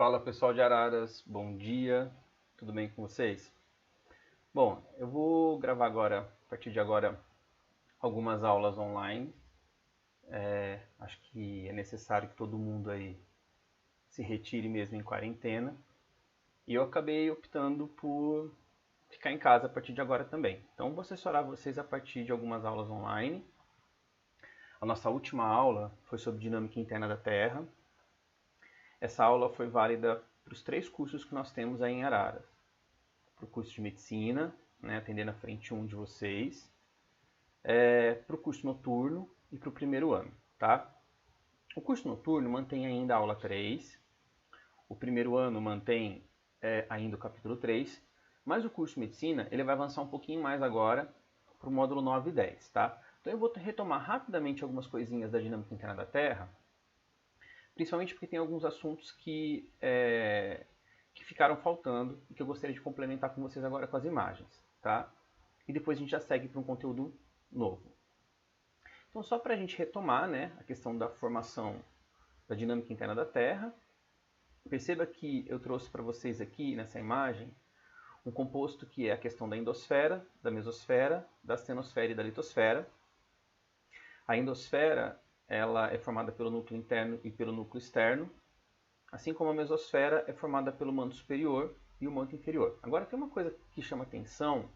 Fala pessoal de Araras, bom dia, tudo bem com vocês? Bom, eu vou gravar agora, a partir de agora, algumas aulas online. Acho que é necessário que todo mundo aí se retire mesmo em quarentena. E eu acabei optando por ficar em casa a partir de agora também. Então vou assessorar vocês a partir de algumas aulas online. A nossa última aula foi sobre dinâmica interna da Terra. Essa aula foi válida para os 3 cursos que nós temos aí em Araras. Para o curso de medicina, né, atendendo a frente 1 de vocês, para o curso noturno e para o primeiro ano. Tá? O curso noturno mantém ainda a aula 3, o primeiro ano mantém ainda o capítulo 3, mas o curso de medicina ele vai avançar um pouquinho mais agora para o módulo 9 e 10. Tá? Então eu vou retomar rapidamente algumas coisinhas da dinâmica interna da Terra, principalmente porque tem alguns assuntos que ficaram faltando e que eu gostaria de complementar com vocês agora com as imagens, tá? E depois a gente já segue para um conteúdo novo. Então, só para a gente retomar, né, a questão da formação da dinâmica interna da Terra, perceba que eu trouxe para vocês aqui nessa imagem um composto que é a questão da endosfera, da mesosfera, da astenosfera e da litosfera. A endosfera ela é formada pelo núcleo interno e pelo núcleo externo, assim como a mesosfera é formada pelo manto superior e o manto inferior. Agora tem uma coisa que chama atenção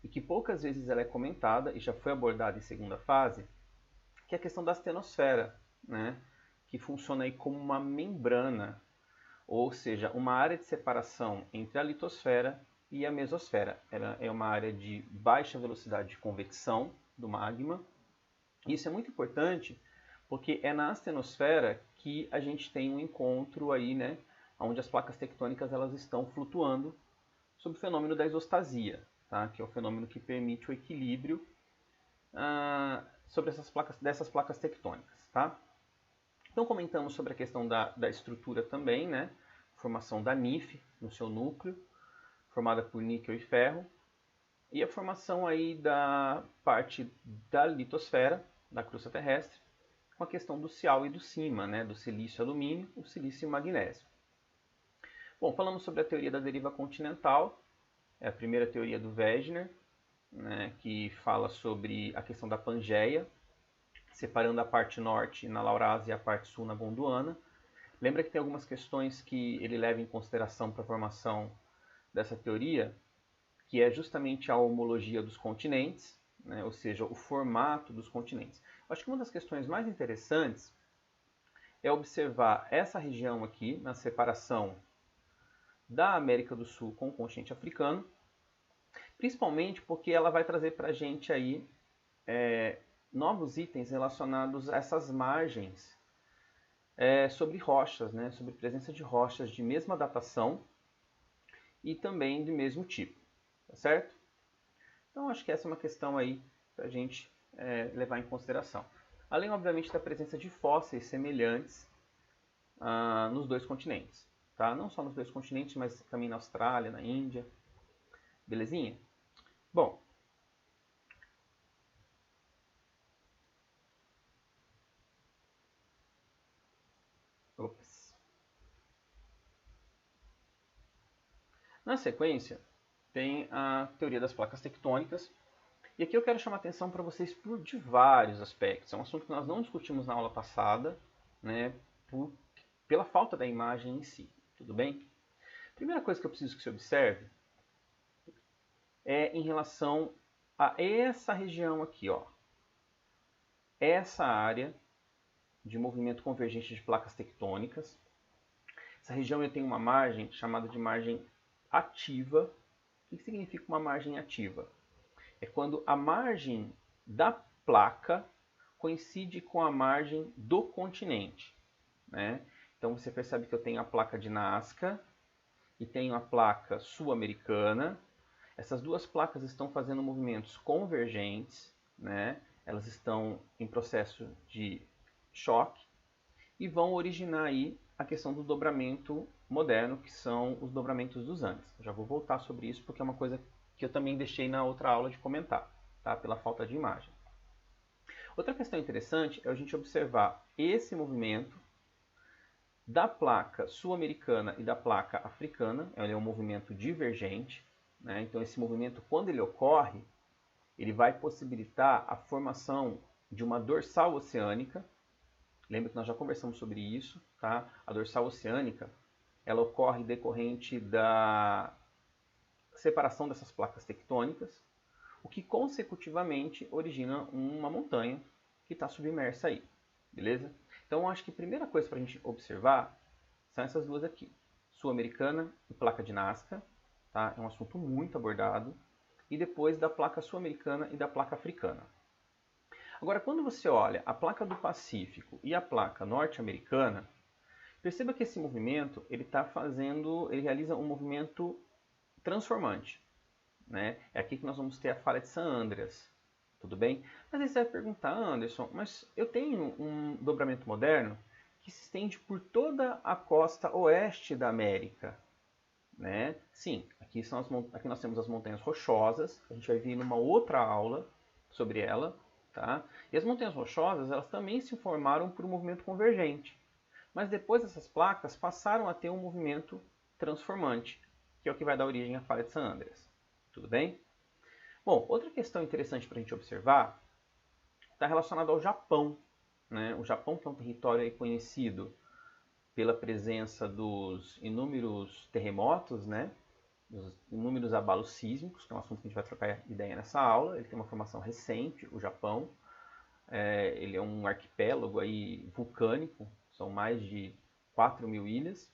e que poucas vezes ela é comentada e já foi abordada em segunda fase, que é a questão da astenosfera, né? Que funciona aí como uma membrana, ou seja, uma área de separação entre a litosfera e a mesosfera. Ela é uma área de baixa velocidade de convecção do magma. Isso é muito importante porque é na astenosfera que a gente tem um encontro aí, né, onde as placas tectônicas elas estão flutuando sob o fenômeno da isostasia, tá? Que é o fenômeno que permite o equilíbrio sobre dessas placas tectônicas. Tá? Então comentamos sobre a questão da estrutura também, né? Formação da NIF no seu núcleo, formada por níquel e ferro, e a formação aí da parte da litosfera, da crosta terrestre, com a questão do Cial e do Cima, né? Do silício e alumínio, o silício e magnésio. Bom, falamos sobre a teoria da deriva continental, é a primeira teoria do Wegener, né, que fala sobre a questão da Pangeia, separando a parte norte na Laurásia e a parte sul na Gondwana. Lembra que tem algumas questões que ele leva em consideração para a formação dessa teoria, que é justamente a homologia dos continentes, né, ou seja, o formato dos continentes. Acho que uma das questões mais interessantes é observar essa região aqui, na separação da América do Sul com o continente africano, principalmente porque ela vai trazer para a gente aí novos itens relacionados a essas margens sobre rochas, né, sobre presença de rochas de mesma datação e também do mesmo tipo, tá certo? Então acho que essa é uma questão aí para a gente levar em consideração. Além, obviamente, da presença de fósseis semelhantes nos 2 continentes. Tá? Não só nos 2 continentes, mas também na Austrália, na Índia. Belezinha? Bom, na sequência, tem a teoria das placas tectônicas. E aqui eu quero chamar a atenção para vocês de vários aspectos. É um assunto que nós não discutimos na aula passada, né, pela falta da imagem em si. Tudo bem? Primeira coisa que eu preciso que você observe é em relação a essa região aqui, ó. Essa área de movimento convergente de placas tectônicas. Essa região eu tenho uma margem chamada de margem ativa. O que significa uma margem ativa? É quando a margem da placa coincide com a margem do continente, né? Então você percebe que eu tenho a placa de Nazca e tenho a placa sul-americana. Essas duas placas estão fazendo movimentos convergentes, né? Elas estão em processo de choque e vão originar aí a questão do dobramento moderno, que são os dobramentos dos Andes. Eu já vou voltar sobre isso porque é uma coisa que eu também deixei na outra aula de comentar, tá? Pela falta de imagem. Outra questão interessante é a gente observar esse movimento da placa sul-americana e da placa africana. Ele é um movimento divergente, né? Então esse movimento, quando ele ocorre, ele vai possibilitar a formação de uma dorsal oceânica. Lembra que nós já conversamos sobre isso, tá? A dorsal oceânica, ela ocorre decorrente da separação dessas placas tectônicas, o que consecutivamente origina uma montanha que está submersa aí, beleza? Então eu acho que a primeira coisa para a gente observar são essas duas aqui, sul-americana e placa de Nazca, tá? É um assunto muito abordado, e depois da placa sul-americana e da placa africana. Agora, quando você olha a placa do Pacífico e a placa norte-americana, perceba que esse movimento ele realiza um movimento transformante, né? É aqui que nós vamos ter a falha de San Andreas, tudo bem? Mas aí você vai perguntar, Anderson, mas eu tenho um dobramento moderno que se estende por toda a costa oeste da América, né? Sim, aqui nós temos as montanhas rochosas, a gente vai vir numa outra aula sobre ela, tá? E as montanhas rochosas, elas também se formaram por um movimento convergente, mas depois essas placas passaram a ter um movimento transformante, que é o que vai dar origem à falha de San Andreas. Tudo bem? Bom, outra questão interessante para a gente observar está relacionada ao Japão, né? O Japão, que é um território aí conhecido pela presença dos inúmeros terremotos, né? Dos inúmeros abalos sísmicos, que é um assunto que a gente vai trocar ideia nessa aula. Ele tem uma formação recente, o Japão. Ele é um arquipélago aí vulcânico, são mais de 4.000 ilhas.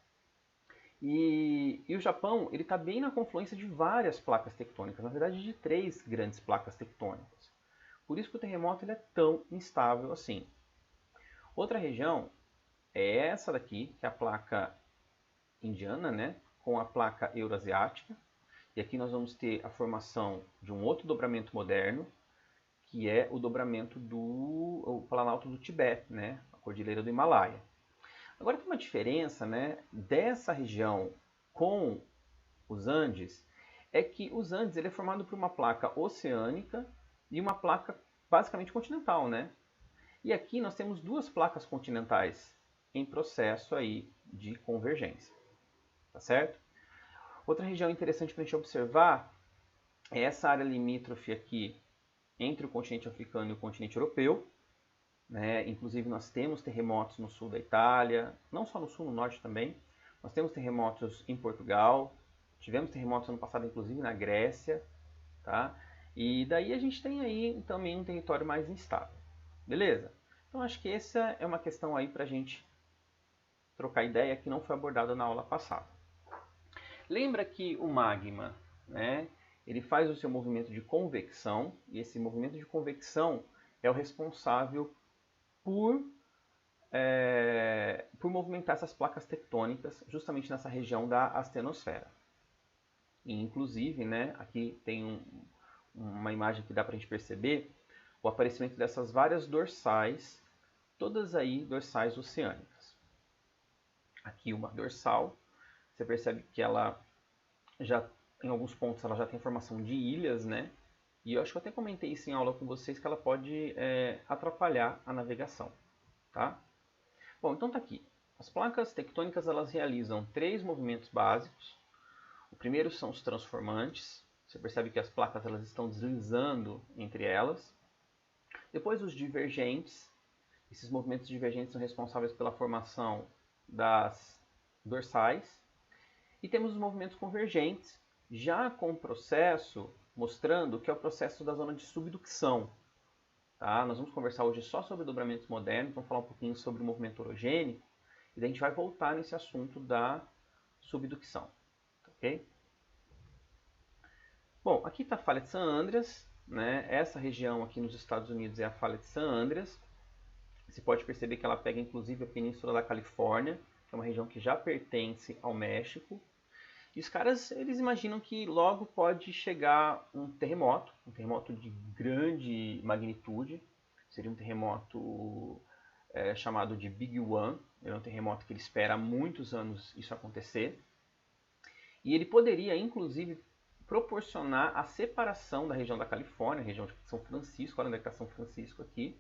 E o Japão ele está bem na confluência de várias placas tectônicas, na verdade de 3 grandes placas tectônicas. Por isso que o terremoto ele é tão instável assim. Outra região é essa daqui, que é a placa indiana, né, com a placa euroasiática. E aqui nós vamos ter a formação de um outro dobramento moderno, que é o dobramento do Planalto do Tibete, né, a Cordilheira do Himalaia. Agora tem uma diferença, né, dessa região com os Andes, é que os Andes ele é formado por uma placa oceânica e uma placa basicamente continental, né? E aqui nós temos 2 placas continentais em processo aí de convergência, tá certo? Outra região interessante para a gente observar é essa área limítrofe aqui entre o continente africano e o continente europeu, né? Inclusive nós temos terremotos no sul da Itália, não só no sul, no norte também. Nós temos terremotos em Portugal, tivemos terremotos ano passado inclusive na Grécia, tá? E daí a gente tem aí também um território mais instável, beleza? Então acho que essa é uma questão aí para a gente trocar ideia que não foi abordada na aula passada. Lembra que o magma, né, ele faz o seu movimento de convecção, e esse movimento de convecção é o responsável por movimentar essas placas tectônicas justamente nessa região da astenosfera. E, inclusive, né, aqui tem uma imagem que dá para a gente perceber o aparecimento dessas várias dorsais, todas aí dorsais oceânicas. Aqui uma dorsal, você percebe que ela já, em alguns pontos, ela já tem formação de ilhas, né? E eu acho que eu até comentei isso em aula com vocês, que ela pode atrapalhar a navegação, tá? Bom, então tá aqui. As placas tectônicas elas realizam 3 movimentos básicos. O primeiro são os transformantes. Você percebe que as placas elas estão deslizando entre elas. Depois os divergentes. Esses movimentos divergentes são responsáveis pela formação das dorsais. E temos os movimentos convergentes, já com o processo mostrando que é o processo da zona de subducção. Tá? Nós vamos conversar hoje só sobre dobramentos modernos, vamos falar um pouquinho sobre o movimento orogênico, e daí a gente vai voltar nesse assunto da subducção. Okay? Bom, aqui está a falha de San Andreas, né? Essa região aqui nos Estados Unidos é a falha de San Andreas. Você pode perceber que ela pega inclusive a península da Califórnia, que é uma região que já pertence ao México. E os caras, eles imaginam que logo pode chegar um terremoto de grande magnitude. Seria um terremoto chamado de Big One. É um terremoto que ele espera há muitos anos isso acontecer. E ele poderia, inclusive, proporcionar a separação da região da Califórnia, a região de São Francisco, olha onde está São Francisco aqui,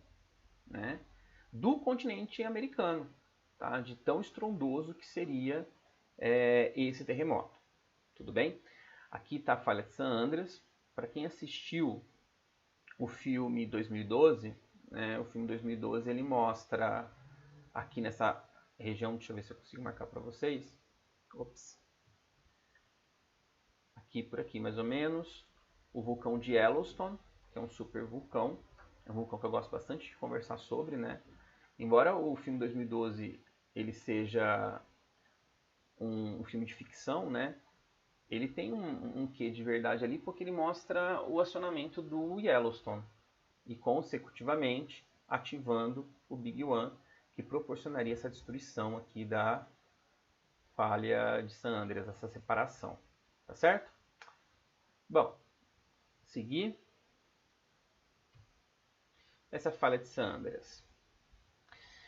né, do continente americano. tá? De tão estrondoso que seria esse terremoto. Tudo bem? Aqui está a falha de San Andreas. Para quem assistiu o filme 2012, né, o filme 2012 ele mostra aqui nessa região, deixa eu ver se eu consigo marcar para vocês. Ops. Aqui por aqui mais ou menos, o vulcão de Yellowstone, que é um super vulcão. É um vulcão que eu gosto bastante de conversar sobre, né? Embora o filme 2012 ele seja um filme de ficção, né? Ele tem um quê de verdade ali, porque ele mostra o acionamento do Yellowstone e, consecutivamente, ativando o Big One, que proporcionaria essa destruição aqui da falha de San Andreas, essa separação. Tá certo? Bom, seguir. Essa falha de San Andreas.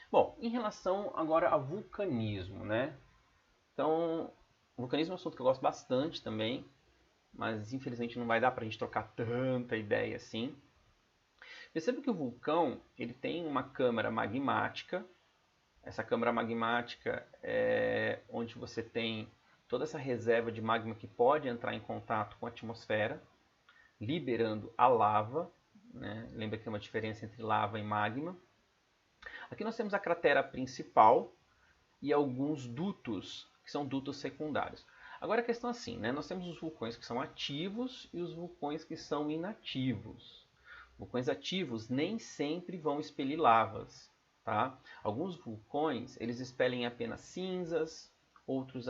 Bom, em relação agora ao vulcanismo, né? Então, o vulcanismo é um assunto que eu gosto bastante também, mas infelizmente não vai dar para a gente trocar tanta ideia assim. Perceba que o vulcão ele tem uma câmara magmática. Essa câmara magmática é onde você tem toda essa reserva de magma que pode entrar em contato com a atmosfera, liberando a lava. Né? Lembra que tem uma diferença entre lava e magma. Aqui nós temos a cratera principal e alguns dutos, que são dutos secundários. Agora a questão é assim, né? Nós temos os vulcões que são ativos e os vulcões que são inativos. Vulcões ativos nem sempre vão expelir lavas. Tá? Alguns vulcões eles expelem apenas cinzas, outros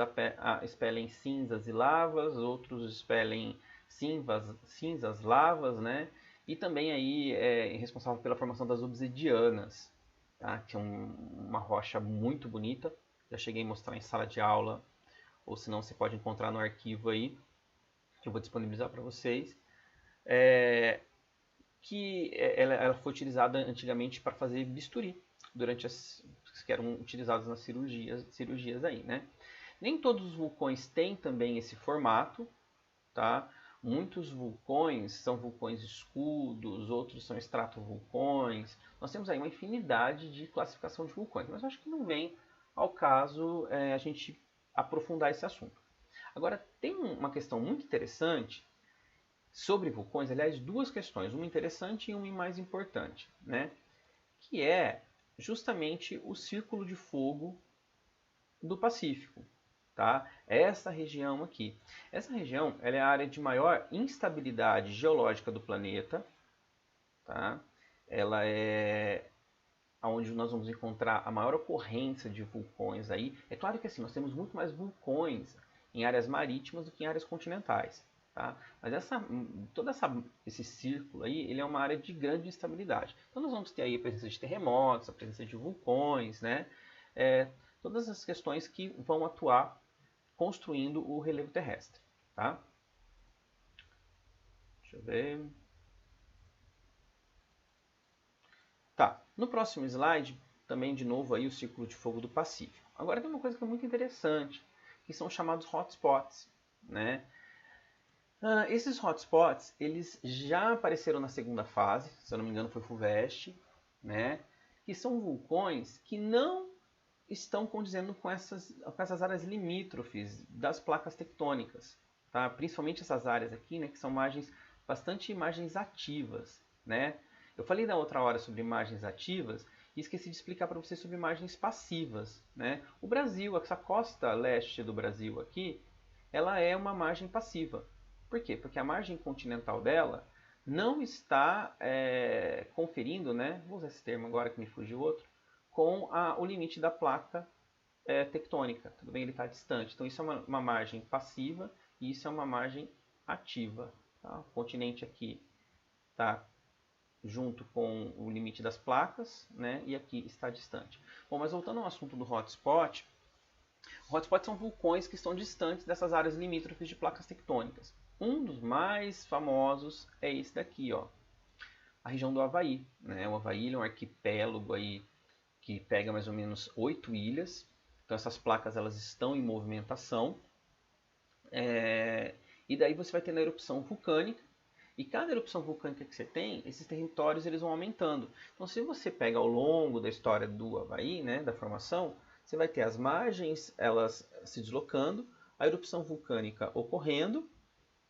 expelem cinzas e lavas, outros expelem cinzas, lavas, né? E também aí é responsável pela formação das obsidianas, tá? Que é uma rocha muito bonita. Já cheguei a mostrar em sala de aula, ou se não você pode encontrar no arquivo aí, que eu vou disponibilizar para vocês. Ela foi utilizada antigamente para fazer bisturi, que eram utilizados nas cirurgias aí, né? Nem todos os vulcões têm também esse formato, tá? Muitos vulcões são vulcões escudos, outros são estratovulcões. Nós temos aí uma infinidade de classificação de vulcões, mas eu acho que não vem ao caso a gente aprofundar esse assunto. Agora, tem uma questão muito interessante sobre vulcões, aliás, duas questões, uma interessante e uma mais importante, né? Que é justamente o círculo de fogo do Pacífico. Tá? Essa região aqui. Essa região ela é a área de maior instabilidade geológica do planeta. Tá? Ela é onde nós vamos encontrar a maior ocorrência de vulcões aí. É claro que assim, nós temos muito mais vulcões em áreas marítimas do que em áreas continentais. Tá? Mas esse círculo aí, ele é uma área de grande instabilidade. Então nós vamos ter aí a presença de terremotos, a presença de vulcões, né? Todas as questões que vão atuar construindo o relevo terrestre. Tá? Deixa eu ver. Tá, no próximo slide, também de novo aí o círculo de fogo do Pacífico. Agora tem uma coisa que é muito interessante, que são chamados hotspots, né? Esses hotspots, eles já apareceram na segunda fase, se eu não me engano foi FUVEST, né? Que são vulcões que não estão condizendo com essas áreas limítrofes das placas tectônicas, tá? Principalmente essas áreas aqui, né, que são bastante imagens ativas, né? Eu falei da outra hora sobre imagens ativas e esqueci de explicar para vocês sobre imagens passivas, né? O Brasil, essa costa leste do Brasil aqui, ela é uma margem passiva. Por quê? Porque a margem continental dela não está conferindo, né? Vou usar esse termo agora que me fugiu outro, com o limite da placa tectônica. Tudo bem, ele está distante. Então isso é uma margem passiva e isso é uma margem ativa. Tá? O continente aqui está junto com o limite das placas, né? E aqui está distante. Bom, mas voltando ao assunto do hotspot, hotspots são vulcões que estão distantes dessas áreas limítrofes de placas tectônicas. Um dos mais famosos é esse daqui, ó, a região do Havaí. Né? O Havaí é um arquipélago aí que pega mais ou menos 8 ilhas. Então essas placas elas estão em movimentação. E daí você vai ter a erupção vulcânica. E cada erupção vulcânica que você tem, esses territórios eles vão aumentando. Então se você pega ao longo da história do Havaí, né, da formação, você vai ter as margens elas se deslocando, a erupção vulcânica ocorrendo,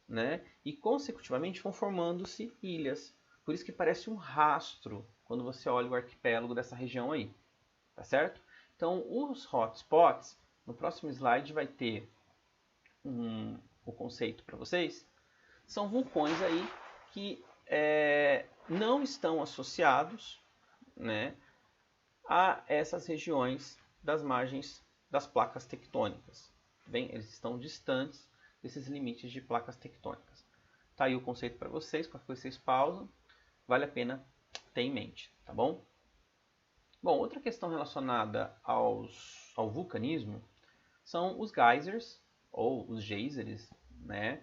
né? E consecutivamente vão formando-se ilhas. Por isso que parece um rastro quando você olha o arquipélago dessa região aí, tá certo? Então, os hotspots, no próximo slide vai ter o conceito para vocês, são vulcões aí que não estão associados, né, a essas regiões das margens das placas tectônicas. Bem, eles estão distantes desses limites de placas tectônicas. Tá aí o conceito para vocês, qualquer coisa vocês pausam, vale a pena ter em mente, tá bom? Bom, outra questão relacionada ao vulcanismo são os geysers, ou os geysers, né?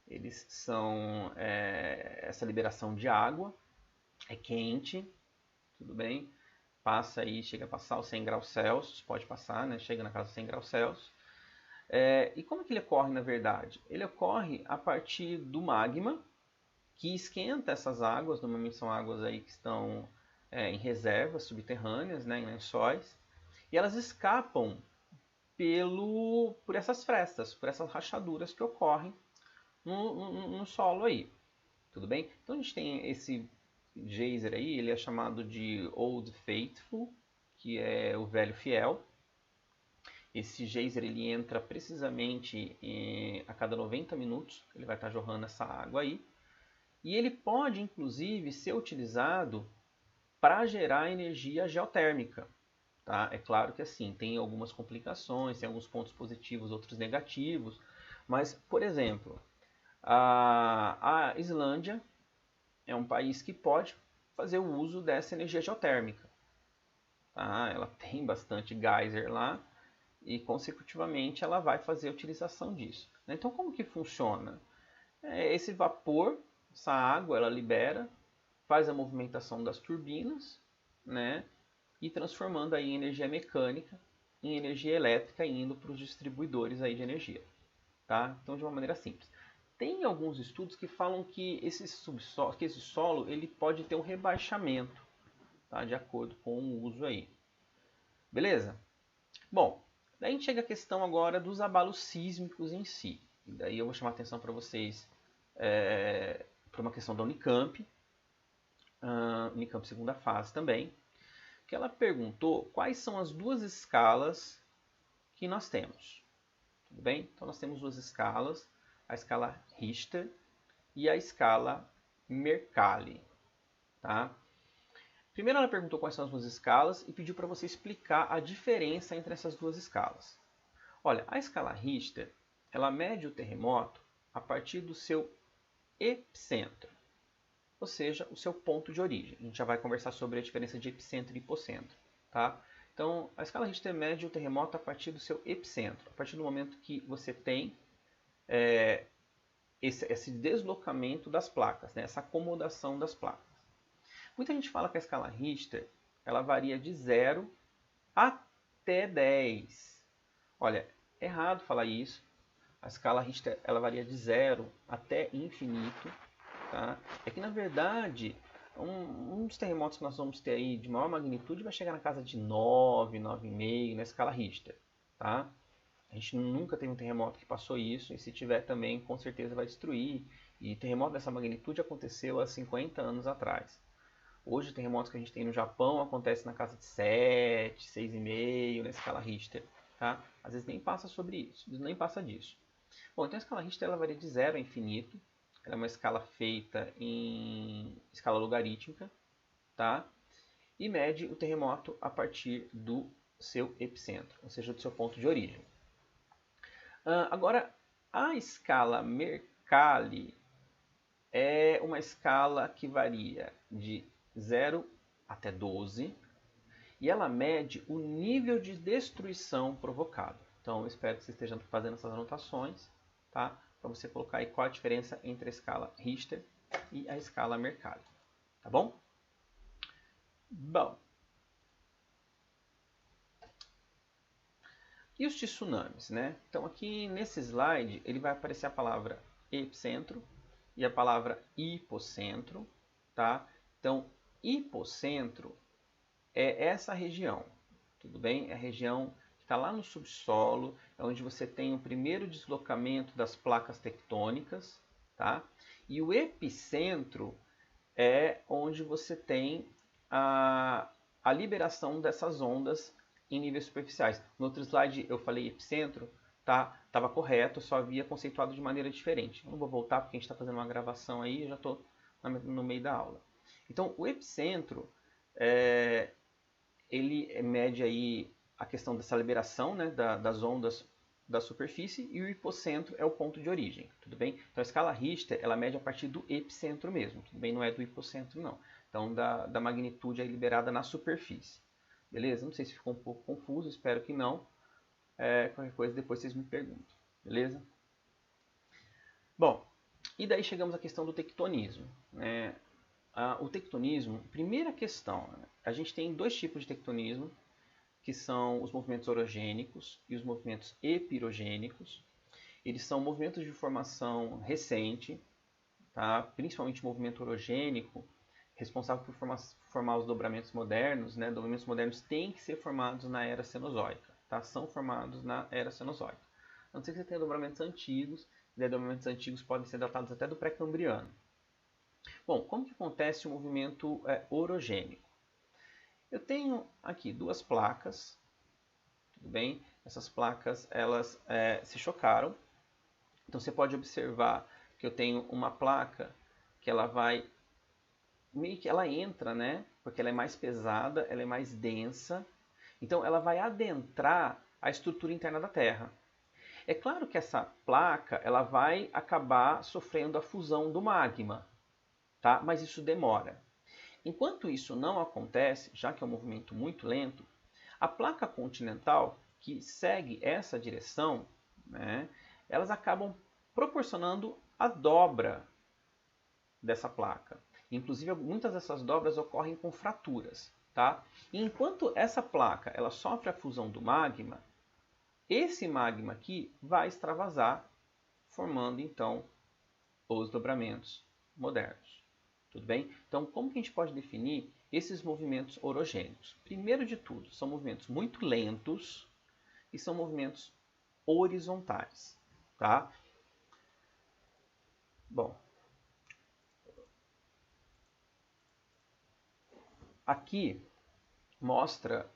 Eles são essa liberação de água, é quente, tudo bem? Passa aí, chega a passar os 100 graus Celsius, pode passar, né? Chega na casa dos 100 graus Celsius. E como que ele ocorre na verdade? Ele ocorre a partir do magma, que esquenta essas águas, normalmente são águas aí que estão em reservas subterrâneas, né, em lençóis, e elas escapam por essas frestas, por essas rachaduras que ocorrem no solo aí, tudo bem? Então a gente tem esse geyser aí, ele é chamado de Old Faithful, que é o velho fiel. Esse geyser ele entra precisamente a cada 90 minutos, ele vai estar jorrando essa água aí. E ele pode, inclusive, ser utilizado para gerar energia geotérmica. Tá? É claro que assim, tem algumas complicações, tem alguns pontos positivos, outros negativos. Mas, por exemplo, a Islândia é um país que pode fazer o uso dessa energia geotérmica. Tá? Ela tem bastante geyser lá e, consecutivamente, ela vai fazer a utilização disso. Então, como que funciona? Esse vapor, essa água, ela libera, faz a movimentação das turbinas, né? E transformando aí em energia mecânica, em energia elétrica, indo para os distribuidores aí de energia. Tá? Então, de uma maneira simples. Tem alguns estudos que falam que esse solo ele pode ter um rebaixamento, tá? De acordo com o uso aí. Beleza? Bom, daí a gente chega à questão agora dos abalos sísmicos em si. E daí eu vou chamar a atenção para vocês para uma questão da Unicamp, Unicamp segunda fase também, que ela perguntou quais são as duas escalas que nós temos. Tudo bem? Então nós temos duas escalas, a escala Richter e a escala Mercalli. Tá? Primeiro ela perguntou quais são as duas escalas e pediu para você explicar a diferença entre essas duas escalas. Olha, a escala Richter, ela mede o terremoto a partir do seu epicentro, ou seja, o seu ponto de origem. A gente já vai conversar sobre a diferença de epicentro e hipocentro. Tá? Então, a escala Richter mede o terremoto a partir do seu epicentro, a partir do momento que você tem esse deslocamento das placas, né? Essa acomodação das placas. Muita gente fala que a escala Richter ela varia de 0 até 10. Olha, é errado falar isso. A escala Richter ela varia de 0 até infinito. Tá? É que, na verdade, um dos terremotos que nós vamos ter aí de maior magnitude vai chegar na casa de 9, 9,5 na escala Richter. Tá? A gente nunca teve um terremoto que passou isso, e se tiver também, com certeza vai destruir. E terremoto dessa magnitude aconteceu há 50 anos atrás. Hoje, terremotos que a gente tem no Japão acontecem na casa de 7, 6,5 na escala Richter. Tá? Às vezes nem passa sobre isso, nem passa disso. Bom, então a escala Richter ela varia de 0 a infinito. Ela é uma escala feita em escala logarítmica, tá? E mede o terremoto a partir do seu epicentro, ou seja, do seu ponto de origem. Agora, a escala Mercalli é uma escala que varia de 0 até 12 e ela mede o nível de destruição provocado. Então, eu espero que você esteja fazendo essas anotações, tá? Para você colocar aí qual a diferença entre a escala Richter e a escala Mercalli, tá bom? Bom. E os tsunamis, né? Então aqui nesse slide ele vai aparecer a palavra epicentro e a palavra hipocentro, tá? Então hipocentro é essa região, tudo bem? É a região que está lá no subsolo, é onde você tem o primeiro deslocamento das placas tectônicas, tá? E o epicentro é onde você tem a liberação dessas ondas em níveis superficiais. No outro slide eu falei epicentro, tá? Estava correto, só havia conceituado de maneira diferente. Eu não vou voltar porque a gente está fazendo uma gravação aí, eu já estou no meio da aula. Então, o epicentro, ele mede aí a questão dessa liberação, né, das ondas da superfície, e o hipocentro é o ponto de origem, tudo bem? Então a escala Richter, ela mede a partir do epicentro mesmo, tudo bem? Não é do hipocentro, não. Então da magnitude aí liberada na superfície, beleza? Não sei se ficou um pouco confuso, espero que não. Qualquer coisa depois vocês me perguntam, beleza? Bom, e daí chegamos à questão do tectonismo, né? O tectonismo, primeira questão, a gente tem dois tipos de tectonismo, que são os movimentos orogênicos e os movimentos epirogênicos. Eles são movimentos de formação recente, tá? Principalmente o movimento orogênico, responsável por formar os dobramentos modernos. Né? Dobramentos modernos têm que ser formados na era cenozoica, tá? São formados na era cenozoica. A não ser que você tenha dobramentos antigos, e dobramentos antigos podem ser datados até do pré-cambriano. Bom, como que acontece o movimento orogênico? Eu tenho aqui duas placas, tudo bem? Essas placas elas se chocaram. Então você pode observar que eu tenho uma placa que ela vai meio que ela entra, né? Porque ela é mais pesada, ela é mais densa. Então ela vai adentrar a estrutura interna da Terra. É claro que essa placa ela vai acabar sofrendo a fusão do magma, tá? Mas isso demora. Enquanto isso não acontece, já que é um movimento muito lento, a placa continental, que segue essa direção, né, elas acabam proporcionando a dobra dessa placa. Inclusive, muitas dessas dobras ocorrem com fraturas. Tá? E enquanto essa placa ela sofre a fusão do magma, esse magma aqui vai extravasar, formando então os dobramentos modernos. Tudo bem? Então, como que a gente pode definir esses movimentos orogênicos? Primeiro de tudo, são movimentos muito lentos e são movimentos horizontais. Tá? Bom, aqui mostra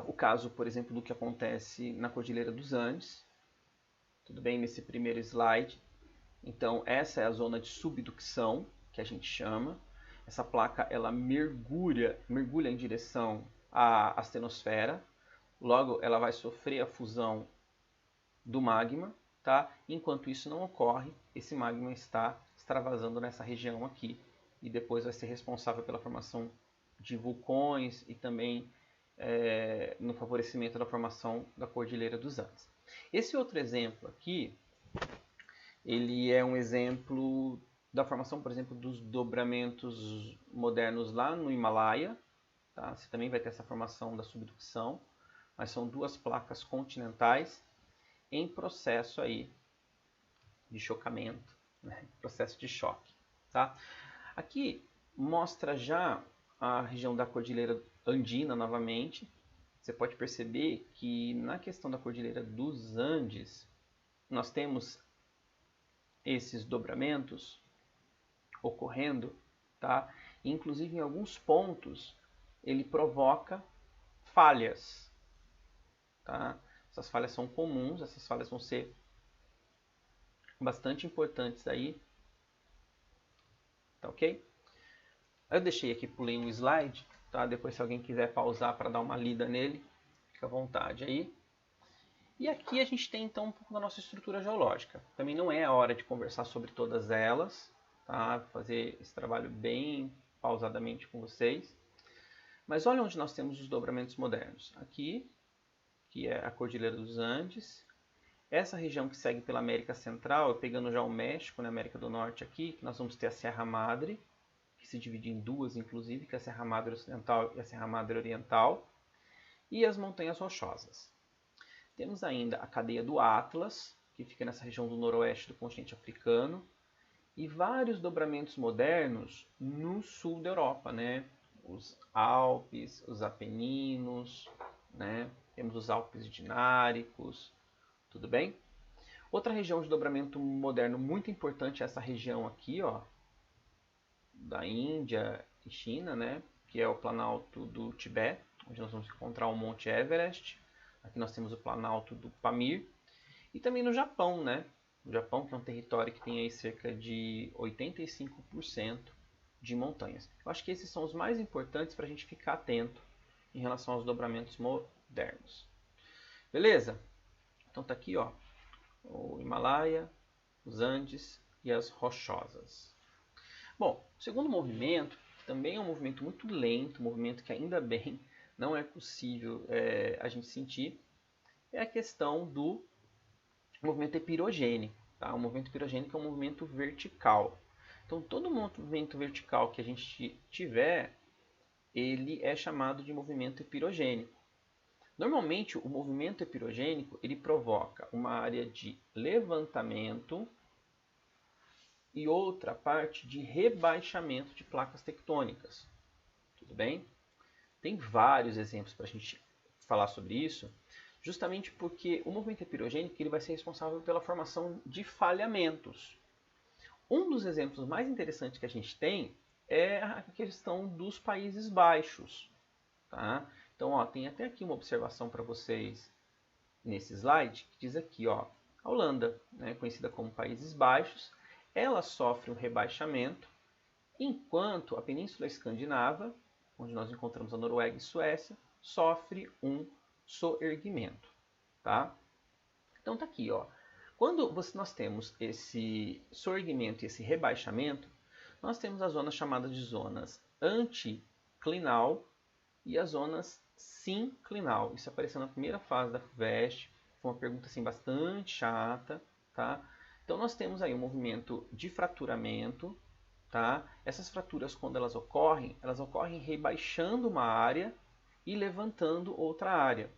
o caso, por exemplo, do que acontece na Cordilheira dos Andes. Tudo bem? Nesse primeiro slide. Então, essa é a zona de subducção, que a gente chama. Essa placa ela mergulha em direção à astenosfera. Logo, ela vai sofrer a fusão do magma. Tá? Enquanto isso não ocorre, esse magma está extravasando nessa região aqui. E depois vai ser responsável pela formação de vulcões e também no favorecimento da formação da Cordilheira dos Andes. Esse outro exemplo aqui, ele é um exemplo da formação, por exemplo, dos dobramentos modernos lá no Himalaia. Tá? Você também vai ter essa formação da subducção, mas são duas placas continentais em processo aí de chocamento, né? Processo de choque. Tá? Aqui mostra já a região da Cordilheira Andina novamente. Você pode perceber que na questão da Cordilheira dos Andes, nós temos esses dobramentos ocorrendo, tá? Inclusive em alguns pontos ele provoca falhas, tá? Essas falhas são comuns, essas falhas vão ser bastante importantes aí, tá ok? Eu deixei aqui, pulei um slide, tá? Depois se alguém quiser pausar para dar uma lida nele, fica à vontade aí. E aqui a gente tem então um pouco da nossa estrutura geológica. Também não é a hora de conversar sobre todas elas, tá? Vou fazer esse trabalho bem pausadamente com vocês. Mas olha onde nós temos os dobramentos modernos. Aqui, que é a Cordilheira dos Andes. Essa região que segue pela América Central, pegando já o México, na América do Norte aqui, que nós vamos ter a Serra Madre, que se divide em duas, inclusive, que é a Serra Madre Ocidental e a Serra Madre Oriental, e as Montanhas Rochosas. Temos ainda a cadeia do Atlas, que fica nessa região do noroeste do continente africano, e vários dobramentos modernos no sul da Europa, né? os Alpes, os Apeninos, né? Temos os Alpes Dináricos, tudo bem? Outra região de dobramento moderno muito importante é essa região aqui, ó, da Índia e China, né? Que é o Planalto do Tibete, onde nós vamos encontrar o Monte Everest. Aqui nós temos o Planalto do Pamir. E também no Japão, né? O Japão, que é um território que tem aí cerca de 85% de montanhas. Eu acho que esses são os mais importantes para a gente ficar atento em relação aos dobramentos modernos. Beleza? Então tá aqui, ó, o Himalaia, os Andes e as Rochosas. Bom, o segundo movimento, que também é um movimento muito lento, um movimento que ainda bem não é possível a gente sentir, é a questão do movimento epirogênico. Tá? O movimento epirogênico é um movimento vertical. Então, todo movimento vertical que a gente tiver, ele é chamado de movimento epirogênico. Normalmente, o movimento epirogênico ele provoca uma área de levantamento e outra parte de rebaixamento de placas tectônicas. Tudo bem? Tem vários exemplos para a gente falar sobre isso, justamente porque o movimento epirogênico ele vai ser responsável pela formação de falhamentos. Um dos exemplos mais interessantes que a gente tem é a questão dos Países Baixos. Tá? Então, ó, tem até aqui uma observação para vocês nesse slide, que diz aqui, ó, a Holanda, né, conhecida como Países Baixos, ela sofre um rebaixamento, enquanto a Península Escandinava, onde nós encontramos a Noruega e Suécia, sofre um soerguimento. Tá? Então tá aqui, ó. Quando nós temos esse soerguimento e esse rebaixamento, nós temos as zonas chamadas de zonas anticlinal e as zonas sinclinal. Isso apareceu na primeira fase da FUVEST, foi uma pergunta assim, bastante chata. Tá? Então nós temos aí um movimento de fraturamento. Tá? Essas fraturas, quando elas ocorrem rebaixando uma área e levantando outra área.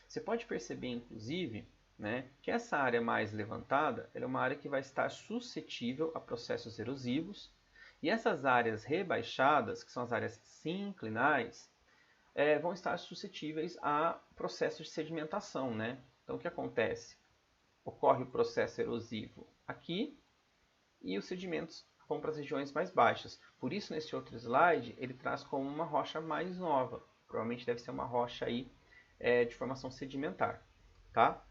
Você pode perceber, inclusive, né, que essa área mais levantada ela é uma área que vai estar suscetível a processos erosivos, e essas áreas rebaixadas, que são as áreas sinclinais, vão estar suscetíveis a processos de sedimentação. Né? Então, o que acontece? Ocorre o processo erosivo aqui e os sedimentos vão para as regiões mais baixas. Por isso, nesse outro slide, ele traz como uma rocha mais nova. Provavelmente deve ser uma rocha aí, de formação sedimentar. Tá?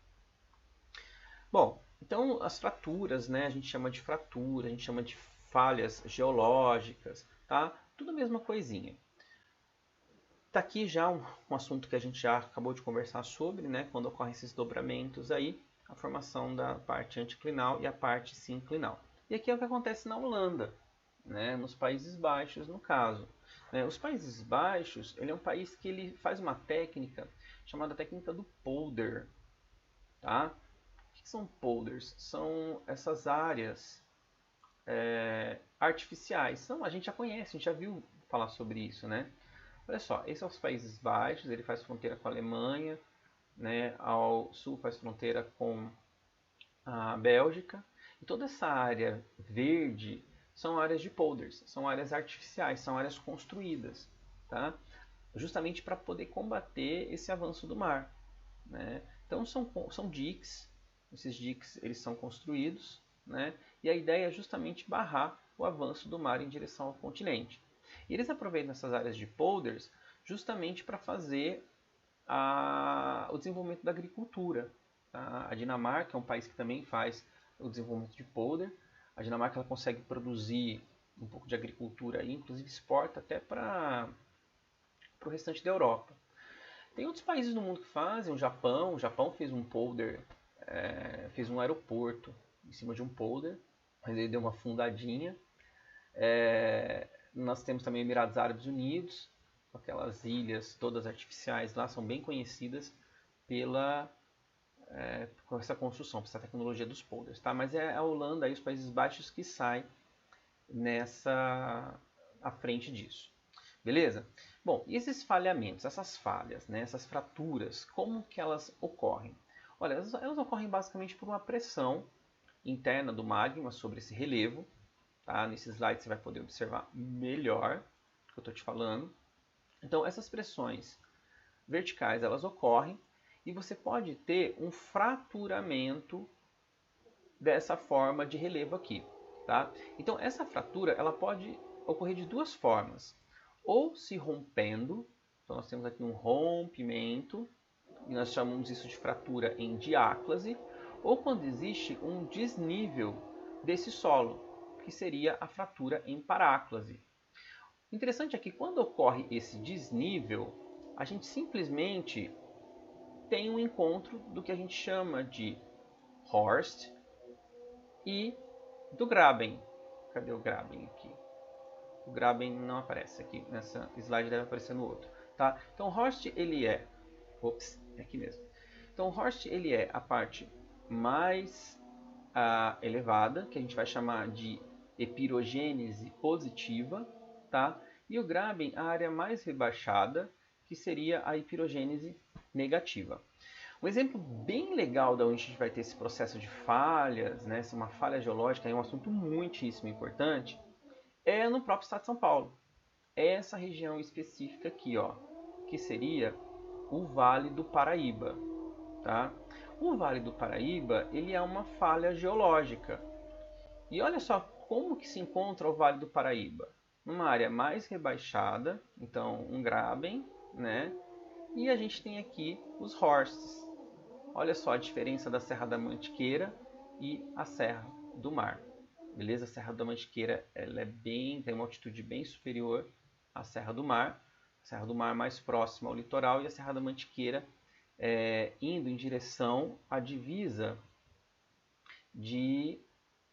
Bom, então as fraturas, né, a gente chama de fratura, a gente chama de falhas geológicas, tá? Tudo a mesma coisinha. Tá aqui já um assunto que a gente já acabou de conversar sobre, né, quando ocorrem esses dobramentos aí, a formação da parte anticlinal e a parte sinclinal. E aqui é o que acontece na Holanda, né, nos Países Baixos, no caso. Os Países Baixos, ele é um país que ele faz uma técnica chamada técnica do polder, tá? O que são polders? São essas áreas artificiais. A gente já conhece, a gente já viu falar sobre isso, né? Olha só, esses são os Países Baixos, ele faz fronteira com a Alemanha, né? Ao sul faz fronteira com a Bélgica. E toda essa área verde são áreas de polders, são áreas artificiais, são áreas construídas, tá? Justamente para poder combater esse avanço do mar, né? Então são diques. Esses diques eles são construídos, né? E a ideia é justamente barrar o avanço do mar em direção ao continente. E eles aproveitam essas áreas de polders justamente para fazer o desenvolvimento da agricultura. Tá? A Dinamarca é um país que também faz o desenvolvimento de polder. A Dinamarca ela consegue produzir um pouco de agricultura e inclusive exporta até para o restante da Europa. Tem outros países no mundo que fazem, o Japão fez um polder, fez um aeroporto em cima de um polder, mas ele deu uma afundadinha. Nós temos também Emirados Árabes Unidos, com aquelas ilhas todas artificiais lá, são bem conhecidas por essa construção, por essa tecnologia dos polders. Tá? Mas é a Holanda e os Países Baixos que saem à frente disso. Beleza? Bom, e esses falhamentos, essas falhas, né, essas fraturas, como que elas ocorrem? Olha, elas ocorrem basicamente por uma pressão interna do magma sobre esse relevo. Tá? Nesse slide você vai poder observar melhor o que eu estou te falando. Então, essas pressões verticais, elas ocorrem e você pode ter um fraturamento dessa forma de relevo aqui, tá? Então, essa fratura, ela pode ocorrer de duas formas. Ou se rompendo, então nós temos aqui um rompimento, e nós chamamos isso de fratura em diáclase, ou quando existe um desnível desse solo, que seria a fratura em paráclase. O interessante é que quando ocorre esse desnível, a gente simplesmente tem um encontro do que a gente chama de Horst e do Graben. Cadê o Graben aqui? O Graben não aparece aqui, nessa slide deve aparecer no outro. Tá? Então, Horst ele é... Ops, é aqui mesmo. Então, Horst ele é a parte mais elevada, que a gente vai chamar de epirogênese positiva, tá? E o Graben, a área mais rebaixada, que seria a epirogênese negativa. Um exemplo bem legal de onde a gente vai ter esse processo de falhas, né? Uma falha geológica é um assunto muitíssimo importante, é no próprio estado de São Paulo. É essa região específica aqui, ó, que seria o Vale do Paraíba, tá? O Vale do Paraíba, ele é uma falha geológica. E olha só como que se encontra o Vale do Paraíba. Numa área mais rebaixada, então um Graben, né? E a gente tem aqui os Horsts. Olha só a diferença da Serra da Mantiqueira e a Serra do Mar. Beleza? A Serra da Mantiqueira ela tem uma altitude bem superior à Serra do Mar. A Serra do Mar mais próxima ao litoral e a Serra da Mantiqueira indo em direção à divisa de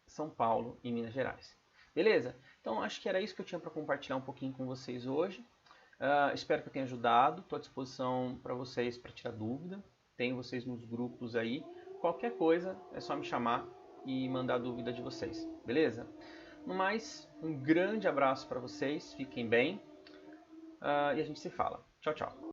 São Paulo e Minas Gerais. Beleza? Então acho que era isso que eu tinha para compartilhar um pouquinho com vocês hoje. Espero que eu tenha ajudado. Estou à disposição para vocês para tirar dúvida. Tenho vocês nos grupos aí. Qualquer coisa é só me chamar e mandar a dúvida de vocês. Beleza? No mais, um grande abraço para vocês. Fiquem bem. E a gente se fala. Tchau, tchau.